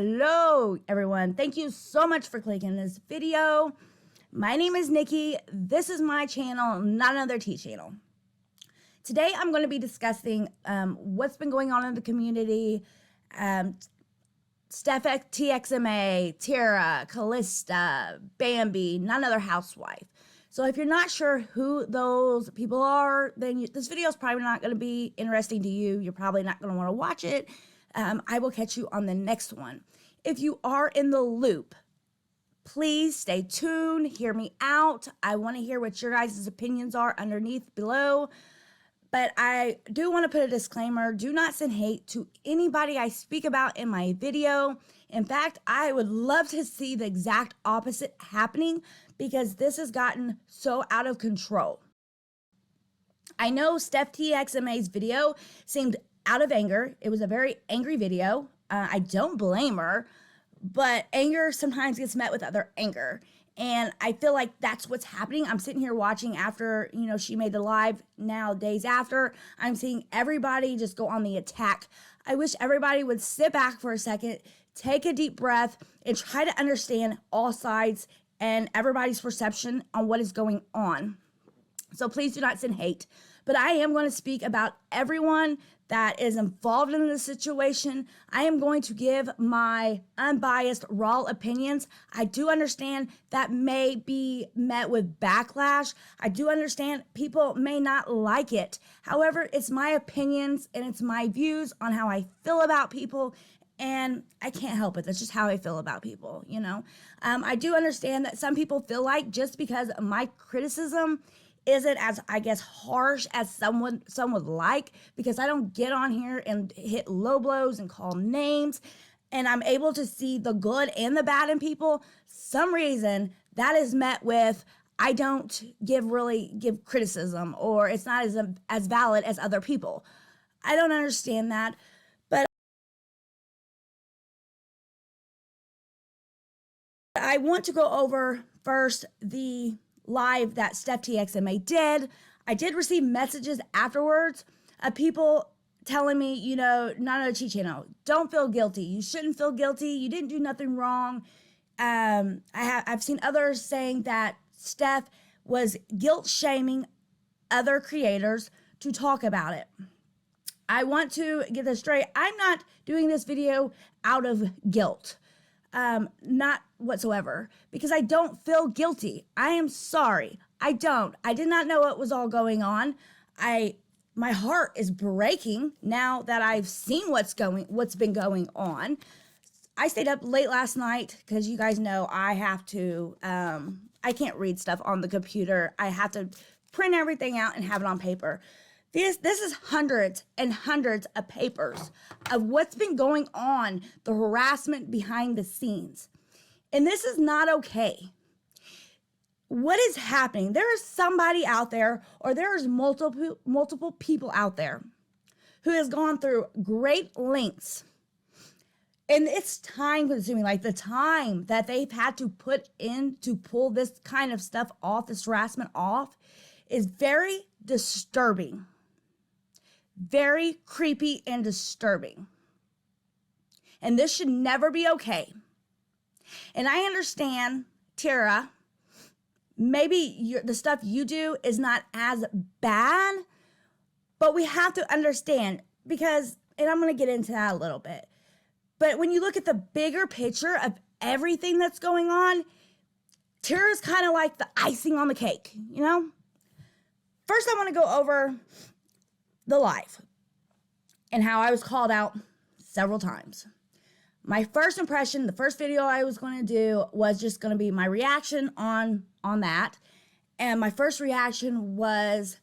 Hello, everyone. Thank you so much for clicking this video. My name is Nikki. This is my channel, not another tea channel. Today, I'm going to be discussing what's been going on in the community. Steph TXMA, Tara, Kalista, Bambi, none other housewife. So if you're not sure who those people are, then this video is probably not going to be interesting to you. You're probably not going to want to watch it. I will catch you on the next one. If you are in the loop, please stay tuned, hear me out. I want to hear what your guys' opinions are underneath below. But I do want to put a disclaimer. Do not send hate to anybody I speak about in my video. In fact, I would love to see the exact opposite happening because this has gotten so out of control. I know Steph TXMA's video seemed out of anger. It was a very angry video. I don't blame her, but anger sometimes gets met with other anger. And I feel like that's what's happening. I'm sitting here watching after, she made the live now days after. I'm seeing everybody just go on the attack. I wish everybody would sit back for a second, take a deep breath, and try to understand all sides and everybody's perception on what is going on. So please do not send hate. But I am going to speak about everyone that is involved in this situation. I am going to give my unbiased, raw opinions. I do understand that may be met with backlash. I do understand people may not like it. However, it's my opinions and it's my views on how I feel about people. And I can't help it. That's just how I feel about people, I do understand that some people feel like just because my criticism isn't as, I guess, harsh as some would like, because I don't get on here and hit low blows and call names, and I'm able to see the good and the bad in people. Some reason that is met with, I don't really give criticism, or it's not as valid as other people. I don't understand that, but I want to go over first the live that Steph TXMA did. I did receive messages afterwards of people telling me, not on a tea channel, don't feel guilty. You shouldn't feel guilty. You didn't do nothing wrong. I've seen others saying that Steph was guilt shaming other creators to talk about it. I want to get this straight. I'm not doing this video out of guilt. Not whatsoever, because I don't feel guilty. I am sorry. I don't. I did not know what was all going on. My heart is breaking now that I've seen what's been going on. I stayed up late last night because you guys know I have to, I can't read stuff on the computer. I have to print everything out and have it on paper. This is hundreds and hundreds of papers of what's been going on, the harassment behind the scenes. And this is not okay. What is happening? There is somebody out there, or there's multiple people out there who has gone through great lengths. And it's time consuming, like the time that they've had to put in to pull this kind of stuff off, this harassment off, is very disturbing. Very creepy and disturbing. And this should never be okay. And I understand, Tara, maybe the stuff you do is not as bad, but we have to understand because, and I'm going to get into that a little bit, but when you look at the bigger picture of everything that's going on, Tara's kind of like the icing on the cake, First, I want to go over the live and how I was called out several times. My first impression, the first video I was going to do was just going to be my reaction on that. And my first reaction was,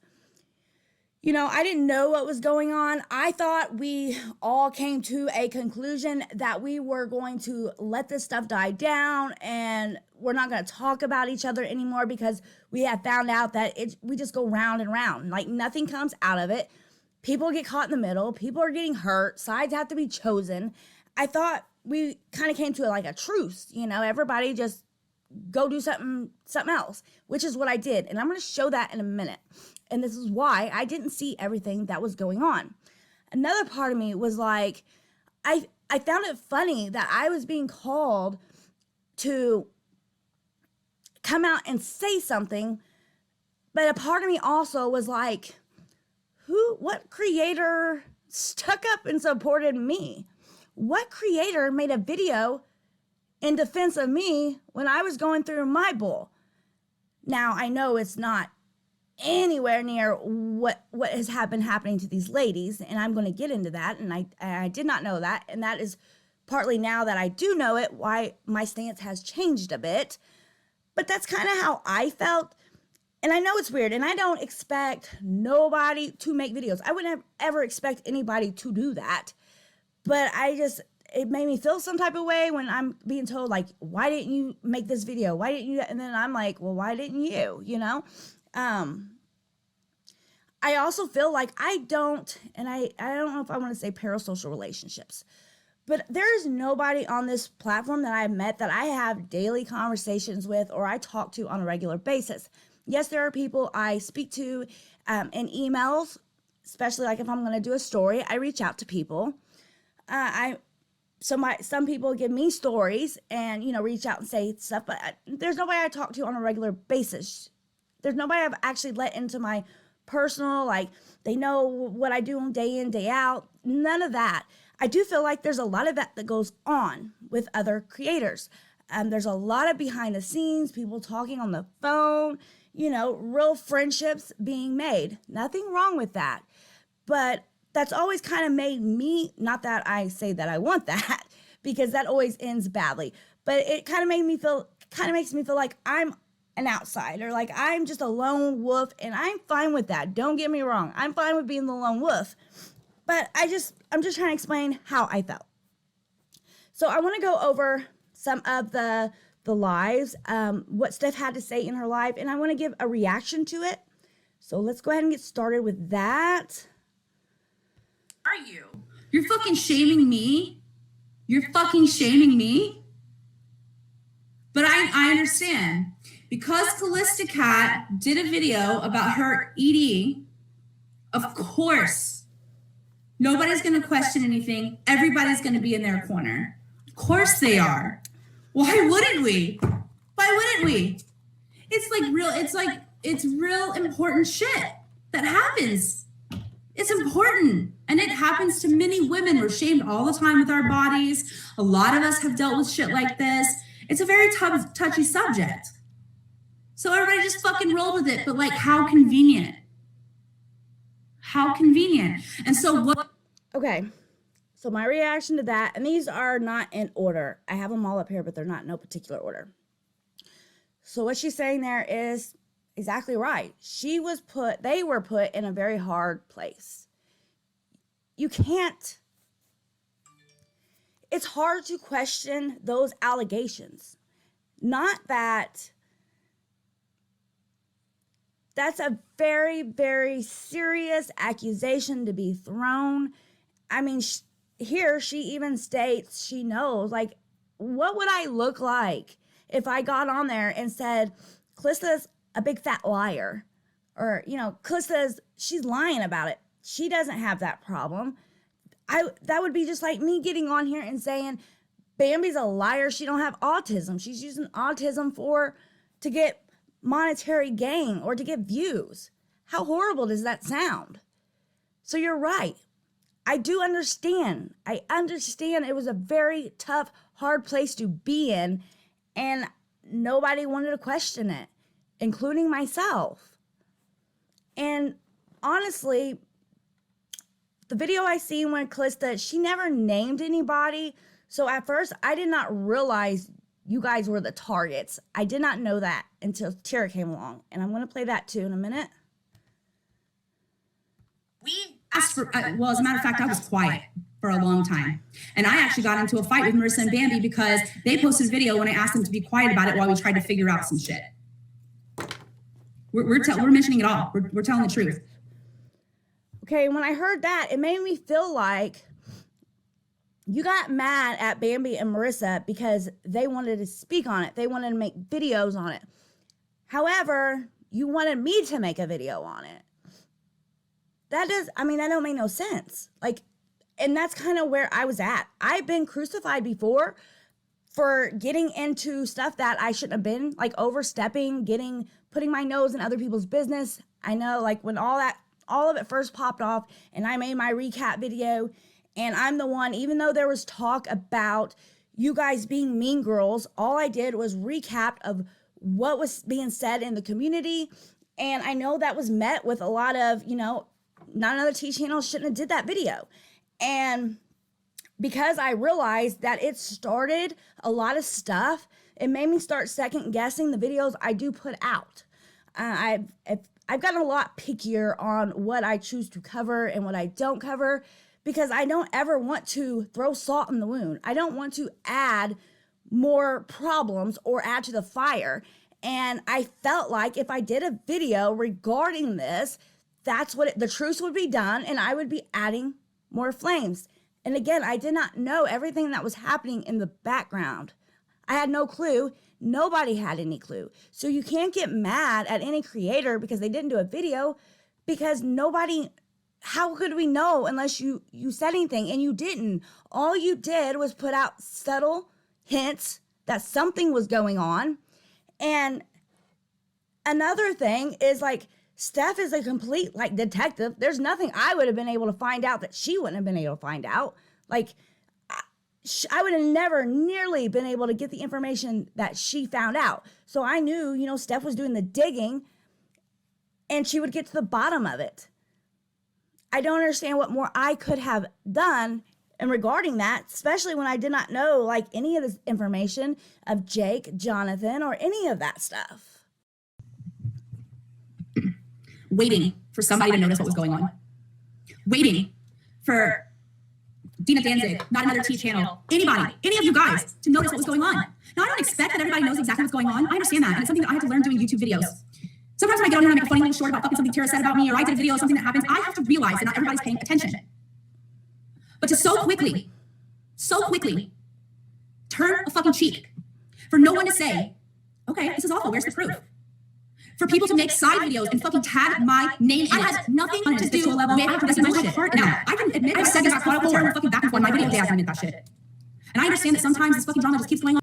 I didn't know what was going on. I thought we all came to a conclusion that we were going to let this stuff die down and we're not going to talk about each other anymore because we have found out that we just go round and round. Like nothing comes out of it. People get caught in the middle. People are getting hurt. Sides have to be chosen. I thought we kind of came to like a truce. Everybody just go do something else, which is what I did. And I'm going to show that in a minute. And this is why I didn't see everything that was going on. Another part of me was like, I found it funny that I was being called to come out and say something, but a part of me also was like, what creator stuck up and supported me? What creator made a video in defense of me when I was going through my bull? Now, I know it's not anywhere near what has been happening to these ladies, and I'm going to get into that, and I did not know that, and that is partly now that I do know it, why my stance has changed a bit. But that's kind of how I felt. And I know it's weird, and I don't expect nobody to make videos. I wouldn't ever expect anybody to do that. But it made me feel some type of way when I'm being told, like, why didn't you make this video? Why didn't you? And then I'm like, well, why didn't you? You know? I also feel like I don't know if I want to say parasocial relationships, but there's nobody on this platform that I've met that I have daily conversations with or I talk to on a regular basis. Yes, there are people I speak to in emails, especially like if I'm going to do a story, I reach out to people. Some people give me stories and, reach out and say stuff, but there's nobody I talk to on a regular basis. There's nobody I've actually let into my personal, like they know what I do on day in, day out. None of that. I do feel like there's a lot of that goes on with other creators. There's a lot of behind the scenes, people talking on the phone, real friendships being made. Nothing wrong with that. But that's always kind of made me, not that I say that I want that, because that always ends badly. But it kind of makes me feel like I'm an outsider, like I'm just a lone wolf, and I'm fine with that. Don't get me wrong. I'm fine with being the lone wolf. But I'm just trying to explain how I felt. So I want to go over some of the lives, what Steph had to say in her live, and I want to give a reaction to it. So let's go ahead and get started with that. Are you? You're fucking shaming me? You're fucking shaming me? But I understand. Because Kalistacat did a video about her eating, of course, nobody's going to question anything. Everybody's going to be in their corner. Of course they are. Why wouldn't we? Why wouldn't we? It's real important shit that happens. It's important. And it happens to many women. We're shamed all the time with our bodies. A lot of us have dealt with shit like this. It's a very touchy subject. So everybody just fucking roll with it. But like, how convenient. How convenient. And so what? Okay. So my reaction to that, and these are not in order. I have them all up here, but they're not in no particular order. So what she's saying there is exactly right. They were put in a very hard place. You can't, it's hard to question those allegations. Not that, that's a very, very serious accusation to be thrown. I mean, here she even states she knows, like, what would I look like if I got on there and said, Kalista's a big fat liar? Or, Kalista's, she's lying about it. She doesn't have that problem. That would be just like me getting on here and saying, Bambi's a liar. She don't have autism. She's using autism to get monetary gain or to get views. How horrible does that sound? So you're right. I do understand. I understand it was a very tough, hard place to be in, and nobody wanted to question it, including myself. And honestly, the video I seen when Kalista, she never named anybody. So at first, I did not realize you guys were the targets. I did not know that until Tara came along. And I'm going to play that too in a minute. We asked for, well, as a matter of fact, I was quiet for a long time. And I actually got into a fight with Marissa and Bambi because they posted a video when I asked them to be quiet about it while we tried to figure out some shit. We're mentioning it all. We're telling the truth. Okay, when I heard that, it made me feel like you got mad at Bambi and Marissa because they wanted to speak on it. They wanted to make videos on it. However, you wanted me to make a video on it. That don't make no sense. Like, And that's kind of where I was at. I've been crucified before for getting into stuff that I shouldn't have been, like overstepping, putting my nose in other people's business. I know, like when all of it first popped off and I made my recap video, and I'm the one, even though there was talk about you guys being mean girls, all I did was recap of what was being said in the community. And I know that was met with a lot of, not another T channel shouldn't have did that video. And because I realized that it started a lot of stuff, it made me start second guessing the videos I do put out. I've gotten a lot pickier on what I choose to cover and what I don't cover, because I don't ever want to throw salt in the wound. I don't want to add more problems or add to the fire. And I felt like if I did a video regarding this, that's what the truth would be done, and I would be adding more flames. And again, I did not know everything that was happening in the background. I had no clue. Nobody had any clue. So you can't get mad at any creator because they didn't do a video, because how could we know unless you said anything? And you didn't. All you did was put out subtle hints that something was going on. And another thing is, like, Steph is a complete, like, detective. There's nothing I would have been able to find out that she wouldn't have been able to find out. Like, I would have never nearly been able to get the information that she found out. So I knew, Steph was doing the digging and she would get to the bottom of it. I don't understand what more I could have done in regarding that, especially when I did not know, like, any of this information of Jake, Jonathan, or any of that stuff. Waiting for somebody to notice what was going on. Waiting for Dina Danzig, not another T channel, anybody, any of you guys to notice what was going on. Now, I don't expect that everybody knows exactly what's going on. I understand that. And it's something that I have to learn doing YouTube videos. Sometimes when I get on here and I make a funny little short about fucking something Tara said about me, or I did a video of something that happens, I have to realize that not everybody's paying attention. But to so quickly turn a fucking cheek, for no one to say, okay, this is awful, where's the proof? For people to make side videos and fucking tag my name in it. I had nothing to do with this bullshit. Now, I can admit I've said this before fucking back and forth in my video. Yeah, I admit that shit. And I understand that sometimes this fucking drama just keeps going on.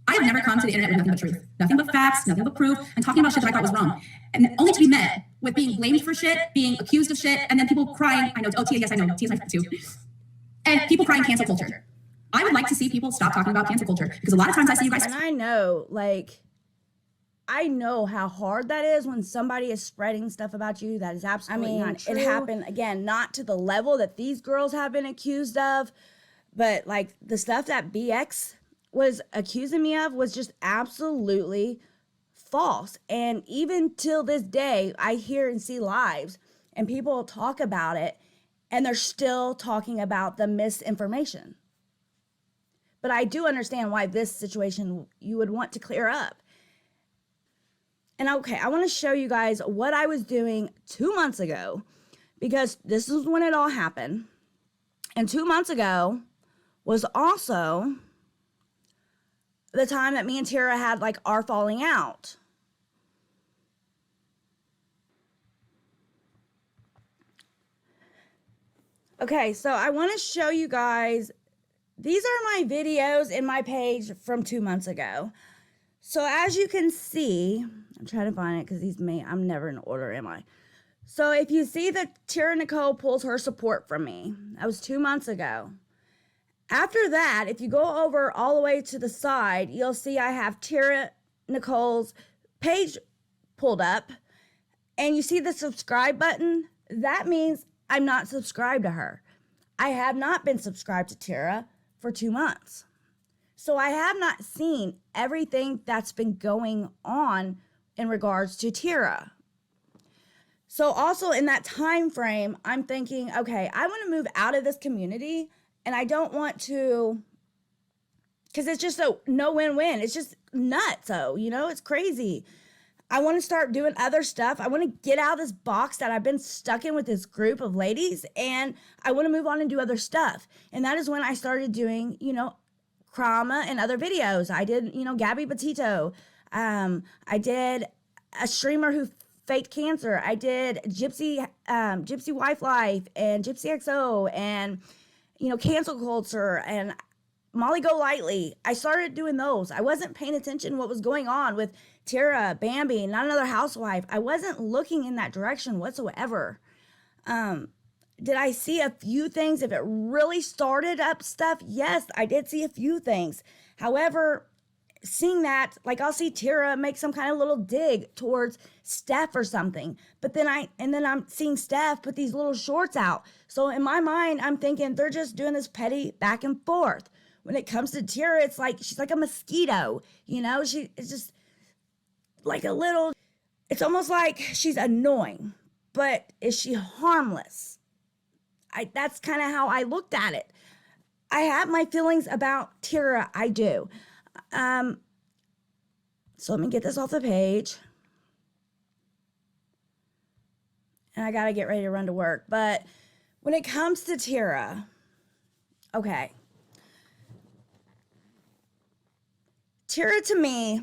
I have never come to the internet with nothing but truth, nothing but facts, nothing but proof, and talking about shit that I thought was wrong. And only to be met with being blamed for shit, being accused of shit, and then people crying. I know, Tia, yes, I know, Tia's my friend too. And people crying cancel culture. I would like to see people stop talking about cancel culture, because a lot of times I see you guys. And I know how hard that is when somebody is spreading stuff about you that is absolutely not true. It happened, again, not to the level that these girls have been accused of, but like the stuff that BX was accusing me of was just absolutely false. And even till this day, I hear and see lives and people talk about it and they're still talking about the misinformation. But I do understand why this situation you would want to clear up. And okay, I want to show you guys what I was doing 2 months ago, because this is when it all happened. And 2 months ago was also the time that me and Tara had like our falling out. Okay, so I want to show you guys, these are my videos in my page from 2 months ago. So as you can see, I'm trying to find it because I'm never in order, am I? So if you see that Tara Nicole pulls her support from me, that was 2 months ago. After that, if you go over all the way to the side, you'll see I have Tara Nicole's page pulled up, and you see the subscribe button. That means I'm not subscribed to her. I have not been subscribed to Tara for 2 months. So I have not seen everything that's been going on in regards to Tara. So also in that time frame, I'm thinking, okay, I want to move out of this community, and I don't want to, because it's just a no win-win. It's just nuts. So, it's crazy. I want to start doing other stuff. I want to get out of this box that I've been stuck in with this group of ladies, and I want to move on and do other stuff. And that is when I started doing, Krama and other videos. I did, Gabby Petito. I did a streamer who Fake Cancer. I did Gypsy Wife Life and Gypsy XO and, cancel culture and Molly Go Lightly. I started doing those. I wasn't paying attention to what was going on with Tara, Bambi, Not Another Housewife. I wasn't looking in that direction whatsoever. Did I see a few things? If it really started up stuff, yes, I did see a few things. However, seeing that, like I'll see Tara make some kind of little dig towards Steph or something, but then I'm seeing Steph put these little shorts out. So in my mind, I'm thinking they're just doing this petty back and forth. When it comes to Tara, it's like she's like a mosquito, it's just like a little. It's almost like she's annoying, but is she harmless? That's kind of how I looked at it. I have my feelings about Tara. I do. So let me get this off the page. And I got to get ready to run to work. But when it comes to Tara, okay. Tara to me,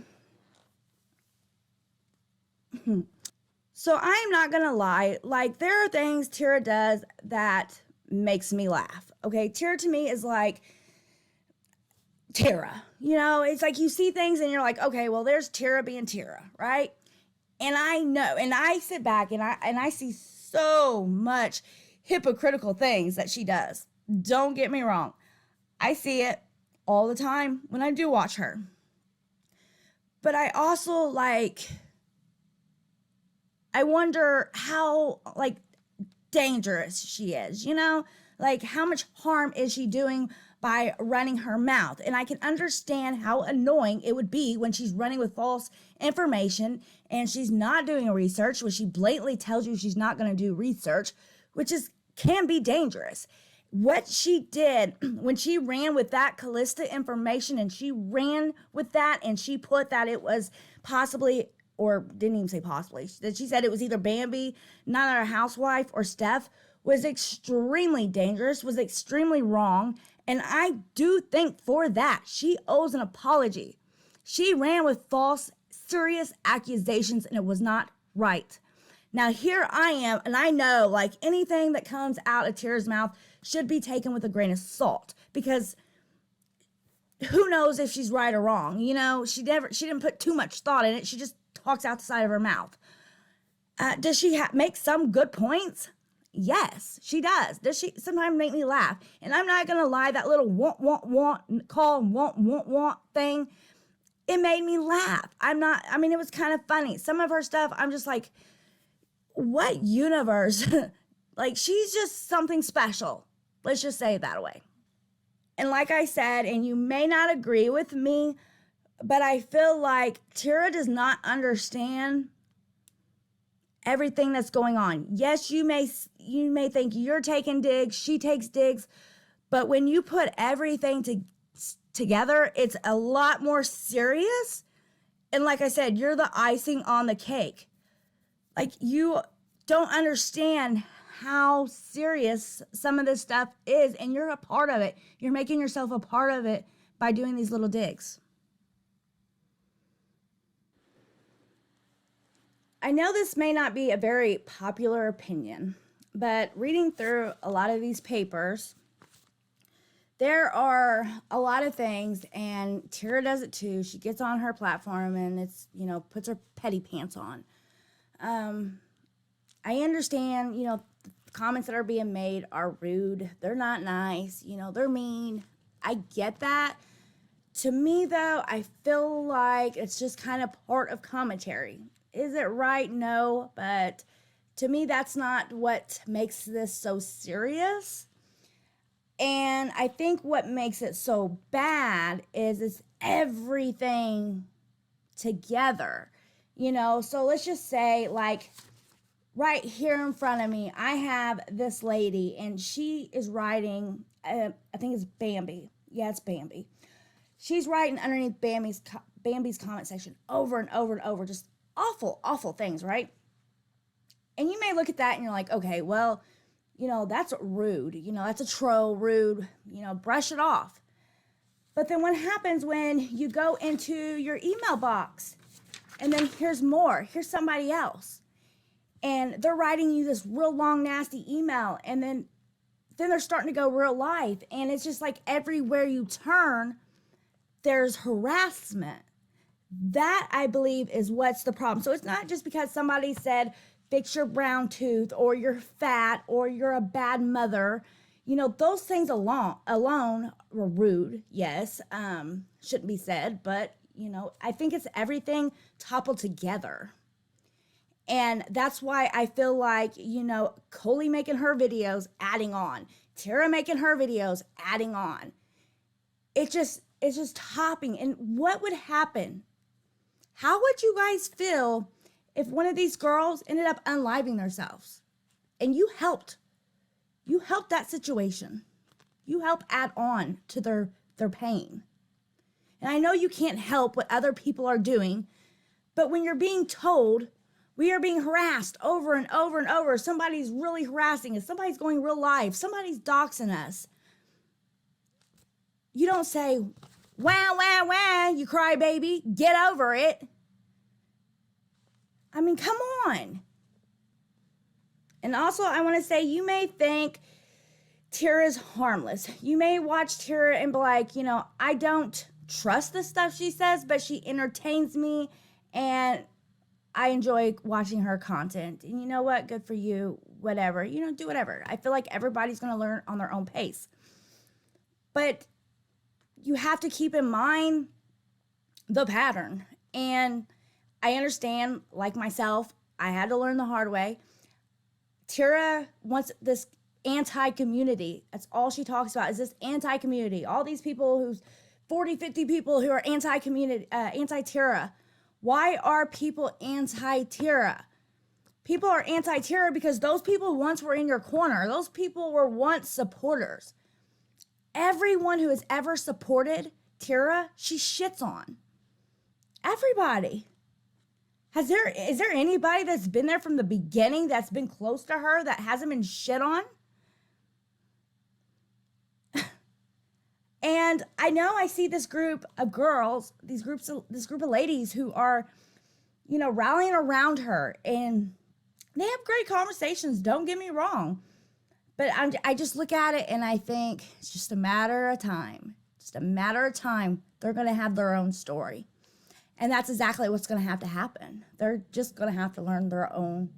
so I'm not going to lie. Like, there are things Tara does that makes me laugh. Okay, Tara to me is like Tara. It's like you see things and you're like, okay, well, there's Tara being Tara, right? And I know, and I sit back and I see so much hypocritical things that she does. Don't get me wrong. I see it all the time when I do watch her. But I also I wonder how dangerous she is, how much harm is she doing by running her mouth? And I can understand how annoying it would be when she's running with false information and she's not doing research, when she blatantly tells you she's not going to do research, which can be dangerous. What she did when she ran with that Calista information, and she ran with that and she put that it was possibly, or didn't even say possibly, that she said it was either Bambi, Not Another Housewife, or Steph, was extremely dangerous, was extremely wrong. And I do think for that, she owes an apology. She ran with false, serious accusations, and it was not right. Now, here I am, and I know, anything that comes out of Tara's mouth should be taken with a grain of salt, because who knows if she's right or wrong. She didn't put too much thought in it. She just talks out the side of her mouth. Does she make some good points? Yes, she does. Does she sometimes make me laugh? And I'm not going to lie, that little want, call want thing, it made me laugh. It was kind of funny. Some of her stuff, I'm just like, what universe? She's just something special. Let's just say it that way. And like I said, and you may not agree with me, but I feel like Tara does not understand everything that's going on. Yes, you may think you're taking digs, she takes digs, but when you put everything together, it's a lot more serious. And like I said, you're the icing on the cake. You don't understand how serious some of this stuff is, and you're a part of it. You're making yourself a part of it by doing these little digs. I know this may not be a very popular opinion, but reading through a lot of these papers, there are a lot of things, and Tara does it too. She gets on her platform and puts her petty pants on. I understand, the comments that are being made are rude. They're not nice. They're mean. I get that. To me, though, I feel like it's just kind of part of commentary. Is it right? No, but to me, that's not what makes this so serious. And I think what makes it so bad is it's everything together, So let's just say, right here in front of me, I have this lady, and she is writing, I think it's Bambi. Yeah, it's Bambi. She's writing underneath Bambi's comment section over and over and over, just awful, awful things, right? And you may look at that and you're like, okay, well, that's rude. That's a troll, rude, brush it off. But then what happens when you go into your email box and then here's more? Here's somebody else. and they're writing you this real long, nasty email, and then they're starting to go real life. And it's just like everywhere you turn, there's harassment. That, I believe, is what's the problem. So it's not just because somebody said, fix your brown tooth, or you're fat, or you're a bad mother. You know, those things alone were rude, yes, shouldn't be said, but, you know, I think it's everything toppled together. And that's why I feel like, you know, Coley making her videos, adding on. Tara making her videos, adding on. It's just topping. And what would happen? How would you guys feel if one of these girls ended up unliving themselves? And you helped that situation. You helped add on to their pain. And I know you can't help what other people are doing, but when you're being told, we are being harassed over and over and over, somebody's really harassing us, somebody's going real live, somebody's doxing us, you don't say, wah, wah, wah, you cry baby, get over it. I mean, come on. And also, I want to say, you may think Tara's harmless. You may watch Tara and be like, you know, I don't trust the stuff she says, but she entertains me and I enjoy watching her content. And you know what? Good for you. Whatever. You know, do whatever. I feel like everybody's going to learn on their own pace. But you have to keep in mind the pattern. And I understand, like myself, I had to learn the hard way. Tara wants this anti-community. That's all she talks about, is this anti-community. All these people, who's 40, 50 people who are anti-community, anti-Tara. Why are people anti-Tara? People are anti-Tara because those people once were in your corner. Those people were once supporters. Everyone who has ever supported Tara, she shits on. Everybody. Is there anybody that's been there from the beginning, that's been close to her, that hasn't been shit on? And I know I see this group of girls, this group of ladies who are, you know, rallying around her, and they have great conversations, don't get me wrong. But I just look at it and I think it's just a matter of time. Just a matter of time. They're going to have their own story. And that's exactly what's going to have to happen. They're just going to have to learn their own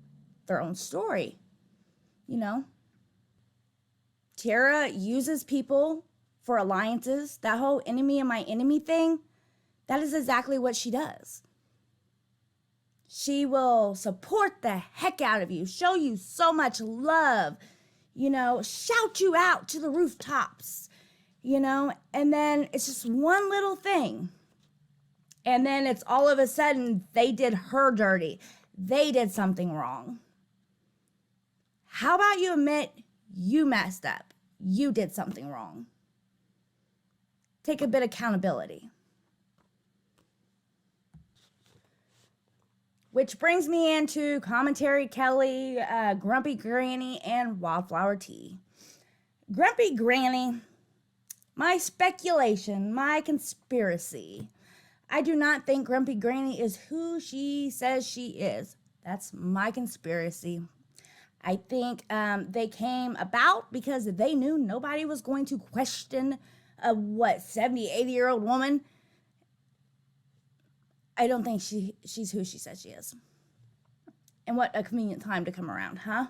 story. You know? Tara uses people for alliances. That whole enemy of my enemy thing, that is exactly what she does. She will support the heck out of you, show you so much love, you know, shout you out to the rooftops, you know, and then it's just one little thing. And then it's all of a sudden they did her dirty. They did something wrong. How about you admit you messed up? You did something wrong. Take a bit of accountability. Which brings me into Commentary Kelly, Grumpy Granny, and Wildflower Tea. Grumpy Granny, my speculation, my conspiracy. I do not think Grumpy Granny is who she says she is. That's my conspiracy. I think they came about because they knew nobody was going to question a 70, 80-year-old woman. I don't think she's who she says she is. And what a convenient time to come around, huh?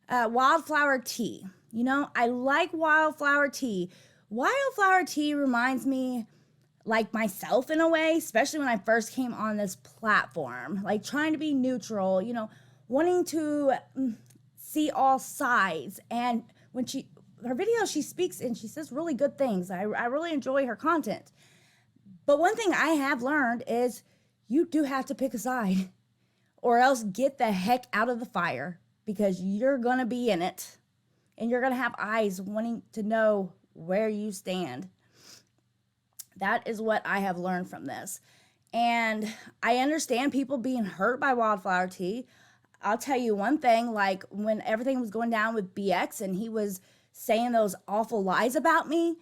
Wildflower Tea. You know, I like Wildflower Tea. Wildflower Tea reminds me like myself in a way, especially when I first came on this platform. Like trying to be neutral, you know, wanting to see all sides. And when her videos, she speaks and she says really good things. I really enjoy her content. But one thing I have learned is you do have to pick a side or else get the heck out of the fire, because you're going to be in it and you're going to have eyes wanting to know where you stand. That is what I have learned from this. And I understand people being hurt by Wildflower Tea. I'll tell you one thing, like when everything was going down with BX and he was saying those awful lies about me,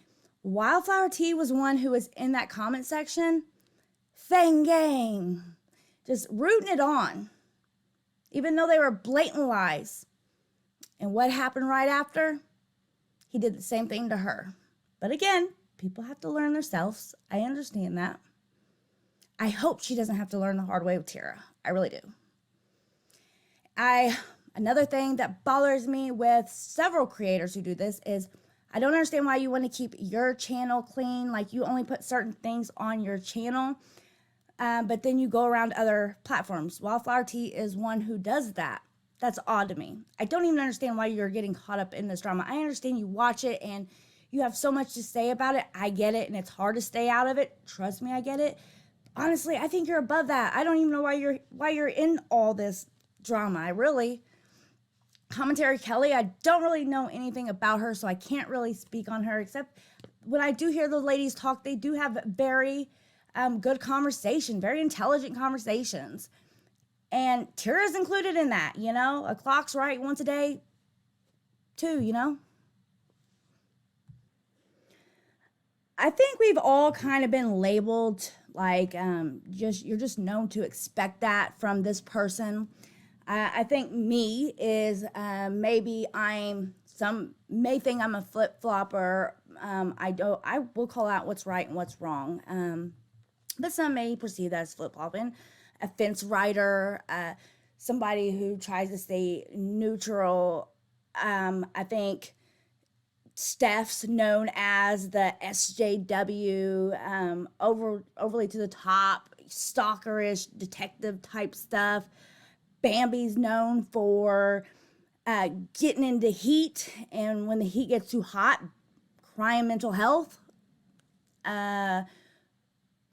Wildflower Tea was one who was in that comment section, Fang Gang, just rooting it on. even though they were blatant lies. And what happened right after? He did the same thing to her. But again, people have to learn themselves. I understand that. I hope she doesn't have to learn the hard way with Tara. I really do. Another thing that bothers me with several creators who do this is I don't understand why you want to keep your channel clean. Like, you only put certain things on your channel, but then you go around other platforms. Wildflower Tea is one who does that. That's odd to me. I don't even understand why you're getting caught up in this drama. I understand you watch it and you have so much to say about it. I get it, and it's hard to stay out of it. Trust me, I get it. Honestly, I think you're above that. I don't even know why you're in all this drama. I really. Commentary Kelly, I don't really know anything about her, so I can't really speak on her, except when I do hear the ladies talk, they do have very good conversation, very intelligent conversations. And Tara's included in that, you know? A clock's right once a day, too, you know? I think we've all kind of been labeled like you're just known to expect that from this person. I think me is maybe some may think I'm a flip-flopper. I will call out what's right and what's wrong. But some may perceive that as flip-flopping. A fence rider, somebody who tries to stay neutral. I think Steph's known as the SJW, overly to the top, stalkerish, detective type stuff. Bambi's known for getting into heat, and when the heat gets too hot, crying mental health.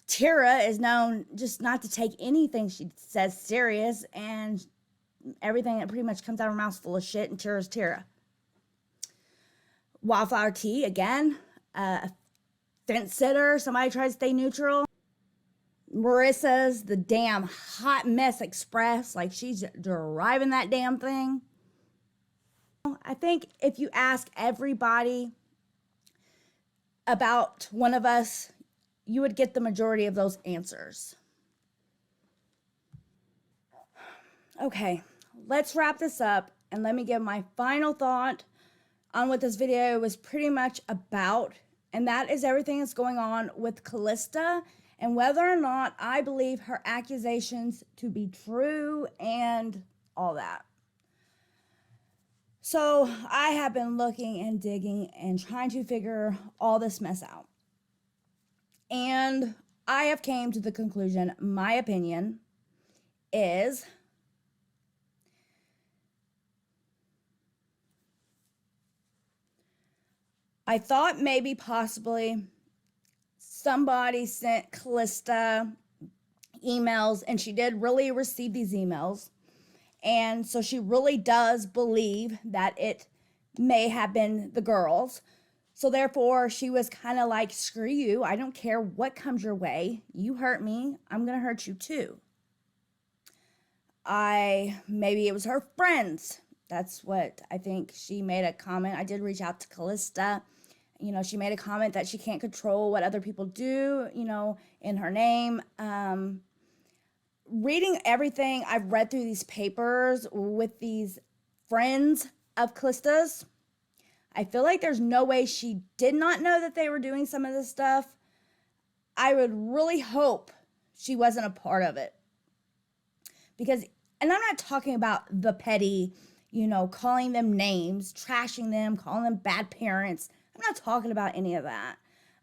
Tara is known just not to take anything she says serious, and everything that pretty much comes out of her mouth is full of shit, and Tara's Tara. Wildflower Tea, again, a fence sitter, somebody tries to stay neutral. Marissa's the damn hot mess express, like she's driving that damn thing. I think if you ask everybody about one of us, you would get the majority of those answers. Okay, let's wrap this up and let me give my final thought on what this video was pretty much about, and that is everything that's going on with Kalista and whether or not I believe her accusations to be true and all that. So I have been looking and digging and trying to figure all this mess out. And I have came to the conclusion, my opinion is I thought maybe possibly somebody sent Kalista emails, and she did really receive these emails. And so she really does believe that it may have been the girls. So therefore, she was kind of like, screw you. I don't care what comes your way. You hurt me, I'm going to hurt you too. Maybe it was her friends. That's what I think. She made a comment. I did reach out to Kalista. You know, she made a comment that she can't control what other people do, you know, in her name. Reading everything I've read through these papers with these friends of Kalista's, I feel like there's no way she did not know that they were doing some of this stuff. I would really hope she wasn't a part of it. Because, and I'm not talking about the petty, you know, calling them names, trashing them, calling them bad parents. I'm not talking about any of that.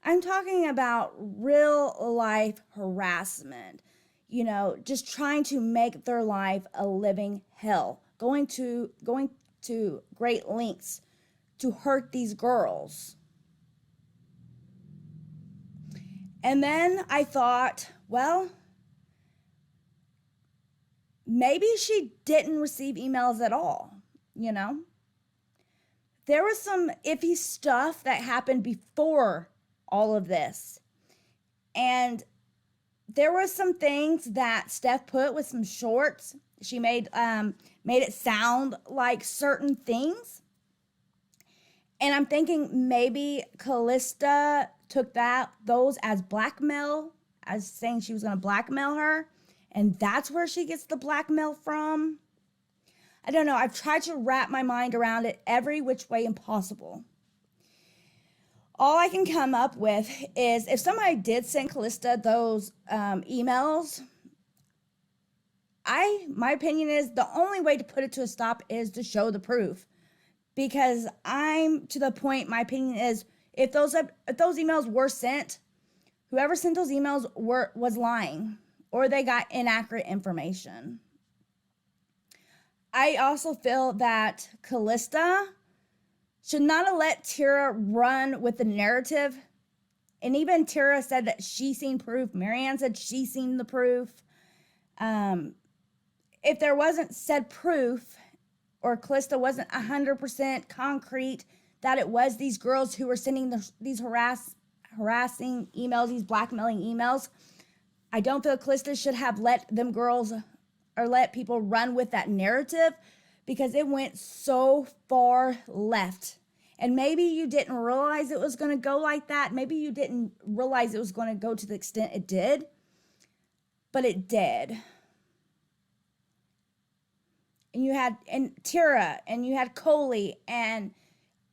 I'm talking about real life harassment. You know, just trying to make their life a living hell. Going to great lengths to hurt these girls. And then I thought, well, maybe she didn't receive emails at all, you know? There was some iffy stuff that happened before all of this. And there were some things that Steph put with some shorts. She made it sound like certain things. And I'm thinking maybe Kalista took those as blackmail, as saying she was going to blackmail her. And that's where she gets the blackmail from. I don't know. I've tried to wrap my mind around it every which way impossible. All I can come up with is if somebody did send Callista those emails, my opinion is the only way to put it to a stop is to show the proof. Because I'm to the point, my opinion is if those emails were sent, whoever sent those emails was lying or they got inaccurate information. I also feel that Callista should not have let Tara run with the narrative. And even Tara said that she seen proof. Marianne said she seen the proof. If there wasn't said proof, or Callista wasn't 100% concrete that it was these girls who were sending these harassing emails, these blackmailing emails, I don't feel Callista should have let them girls or let people run with that narrative because it went so far left. And maybe you didn't realize it was going to go like that. Maybe you didn't realize it was going to go to the extent it did, but it did. And you had Tara, and you had Coley, and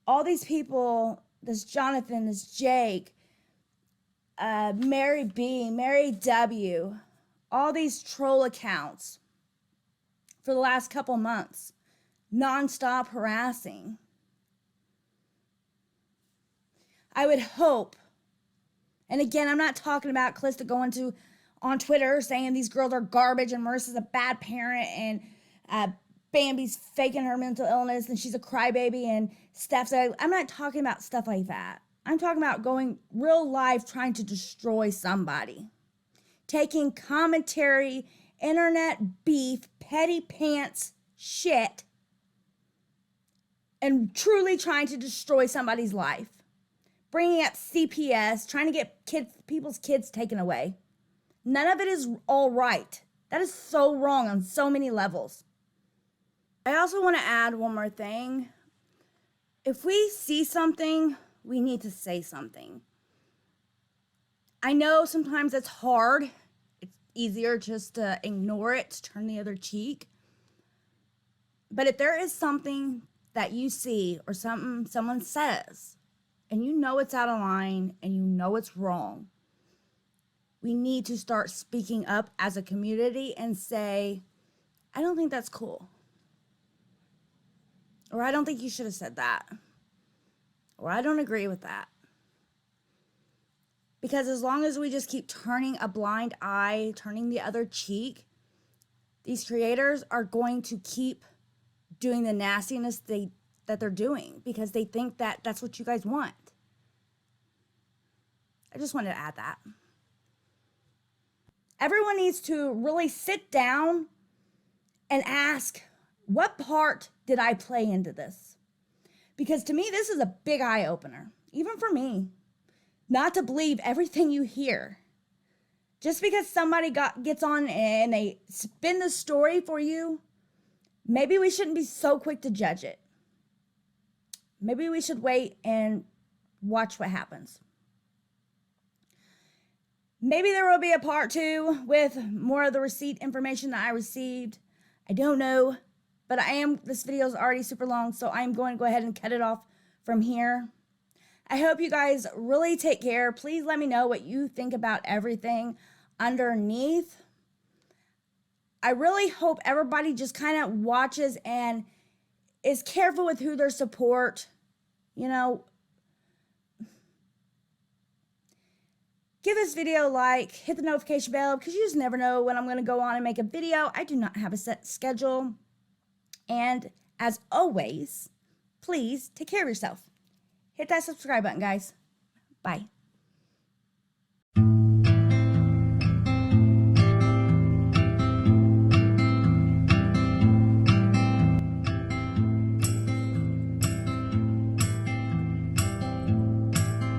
all these people, this Jonathan, this Jake, Mary B, Mary W, all these troll accounts for the last couple months, nonstop harassing. I would hope, and again, I'm not talking about Callista going on Twitter saying these girls are garbage and Marissa's a bad parent and Bambi's faking her mental illness and she's a crybaby and Steph's I'm not talking about stuff like that. I'm talking about going real life trying to destroy somebody. Taking commentary, internet beef, petty pants shit and truly trying to destroy somebody's life. Bringing up CPS, trying to get people's kids taken away. None of it is all right. That is so wrong on so many levels. I also want to add one more thing. If we see something, we need to say something. I know sometimes it's hard. It's easier just to ignore it, turn the other cheek. But if there is something that you see or something someone says, and you know it's out of line and you know it's wrong, we need to start speaking up as a community and say, I don't think that's cool. Or I don't think you should have said that. Or I don't agree with that. Because as long as we just keep turning a blind eye, turning the other cheek, these creators are going to keep doing the nastiness that they're doing because they think that that's what you guys want. I just wanted to add that. Everyone needs to really sit down and ask, what part did I play into this? Because to me, this is a big eye opener, even for me, not to believe everything you hear. Just because somebody gets on and they spin the story for you, maybe we shouldn't be so quick to judge it. Maybe we should wait and watch what happens. Maybe there will be a part 2 with more of the receipt information that I received. I don't know, but this video is already super long, so I'm going to go ahead and cut it off from here. I hope you guys really take care. Please let me know what you think about everything underneath. I really hope everybody just kind of watches and is careful with who they support. You know, give this video a like, hit the notification bell, because you just never know when I'm going to go on and make a video. I do not have a set schedule. And as always, please take care of yourself. Hit that subscribe button, guys. Bye.